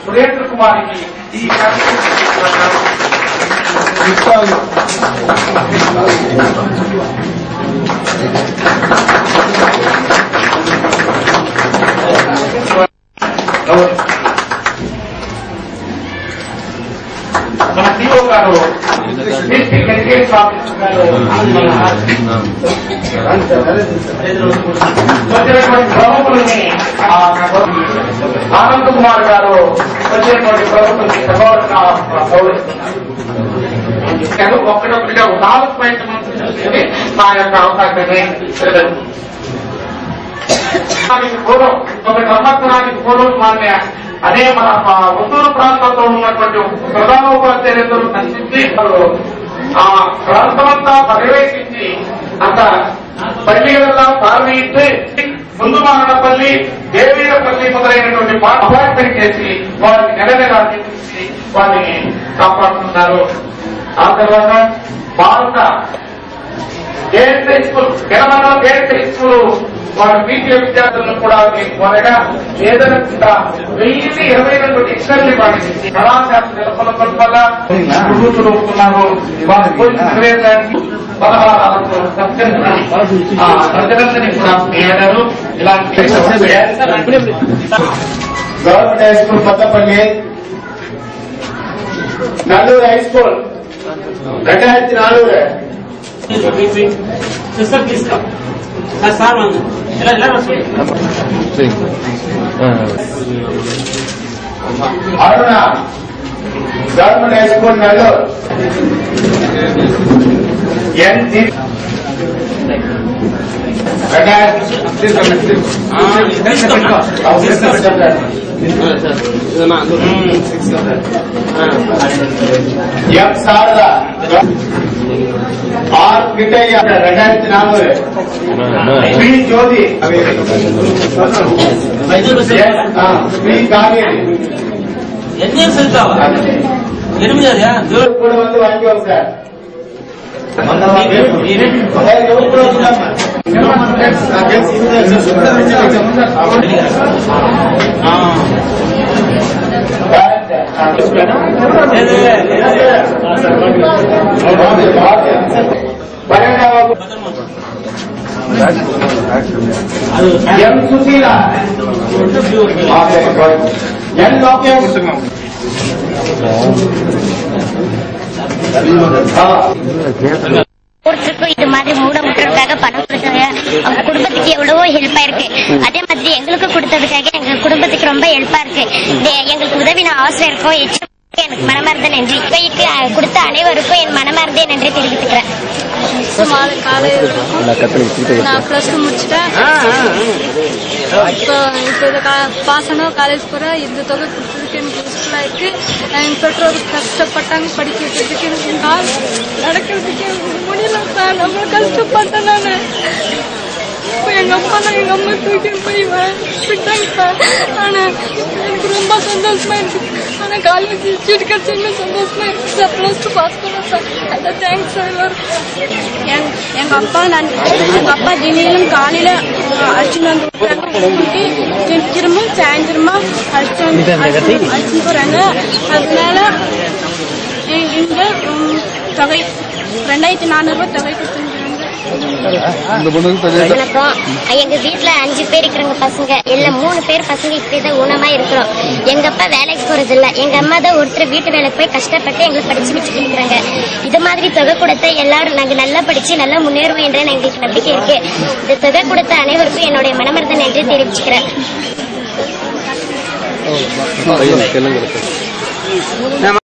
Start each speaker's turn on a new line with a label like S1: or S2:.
S1: సురేంద్ర కుమార్కి ఈ మన సిఓ గారు డిస్ట్రిక్ట్ ఎడ్యుకేషన్ ఆఫీసర్ గారు వచ్చినటువంటి ప్రముఖుల్ని ఆనంద్ కుమార్ గారు వచ్చినటువంటి ప్రభుత్వానికి ఒక్కడొక్కడిగా 4 పాయింట్ల నుంచి మా యొక్క అవకాశమే పూర్వం 1 సంవత్సరానికి పూర్వం మన అదే మన ఉత్తూరు ప్రాంతంలో ఉన్నటువంటి ప్రధానోపాధ్యాయులందరూ కనిపించి ఆ ప్రాంతమంతా పర్యవేక్షించి అంత పల్లిగల్లా ప్రారంభించి ముందు మానపల్లి దేవీరపల్లి మొదలైనటువంటి అపాయింట్మెంట్ చేసి వారిని నెల అందించి వారిని కాపాడుతున్నారు. ఆ తర్వాత భారత gate school Telangana gate school వారి బీసీ విద్యార్థులను కూడా త్వరగా ఏదైనా 1022 ఎక్స్టర్నల్ పాటించి కళాశాస్త్ర నెలకొల్పడం వల్ల ఉన్నారు. వారి ప్రజలందరినీ కూడా ఏడారు ఇలాంటి
S2: government high school Kothapalli, Nallur high school 2004 Aruna government high school Nallur NC M Sharada R Kittaiah 2004 Shri Jyothi Shri Kaveri 8 కూడా వాంగి sir M Sushila N Lokesh
S3: ஒருத்தருக்கும் இது மாதிரி மூடமுற்றதுக்காக பணம் கொடுத்தாங்க. அவங்க குடும்பத்துக்கு எவ்வளவோ ஹெல்ப்பா இருக்கு. அதே மாதிரி எங்களுக்கு கொடுத்ததுக்காக எங்க குடும்பத்துக்கு ரொம்ப ஹெல்ப்பா இருக்கு. எங்களுக்கு உதவின ஆசிரியருக்கும் எனக்கு மனமார்ந்த நன்றி. கொடுத்த அனைவருக்கும் என் மனமார்ந்த நன்றி தெரிவித்துக்கிறேன்.
S4: நான் பிளஸ் 2 முடிச்சுட்டேன். இப்போ பாஸ் ஆனோம். காலேஜ் போறேன். இந்த தொகை கொடுத்ததுக்கு எனக்கு யூஸ்ஃபுல்லா இருக்கு. என் பெற்றோர் கஷ்டப்பட்டாங்க படிக்க வைக்கிறதுக்கு. எனக்கு கால் நடக்கிறதுக்கு முடியல சார். ரொம்ப கஷ்டப்பட்டேன் நான். இப்போ எங்க அம்மா தூக்கி போய் விட்டாங்க சார். ஆனா எனக்கு ரொம்ப சந்தோஷமா இருக்கு. ஆனா காலேஜ் சீட் கிடைச்சா சந்தோஷமா இருக்கு சார். பிளஸ் 2 பாஸ் பண்ணேன் சார். அதான் தேங்க்ஸ் சார் எல்லாரும். எங்க அப்பா தினம் காலையில அடிச்சுட்டு வந்து திரும்ப சாயந்தரமா அடிச்சு போறாங்க. அதனால இந்த தொகை 2400 தொகை கொடுத்துருக்காங்க.
S3: வணக்கம். எங்க வீட்டுல 5 பேர் இருக்கிறாங்க பசங்க. இல்ல 3 பேர் பசங்க இப்படிதான் ஊனமா இருக்கிறோம். எங்க அப்பா வேலைக்கு போறது இல்ல. எங்க அம்மா தான் ஒருத்தர் வீட்டு வேலைக்கு போய் கஷ்டப்பட்டு எங்களுக்கு படிச்சு வச்சுட்டு இருக்கிறாங்க. இது மாதிரி தொகை கொடுத்த எல்லாரும் நாங்க நல்லா படிச்சு நல்லா முன்னேறுவோம் என்ற எங்களுக்கு நம்பிக்கை இருக்கு. இந்த தொகை கொடுத்த அனைவருக்கும் என்னுடைய மனமார்ந்த நன்றி தெரிவிச்சுக்கிறேன்.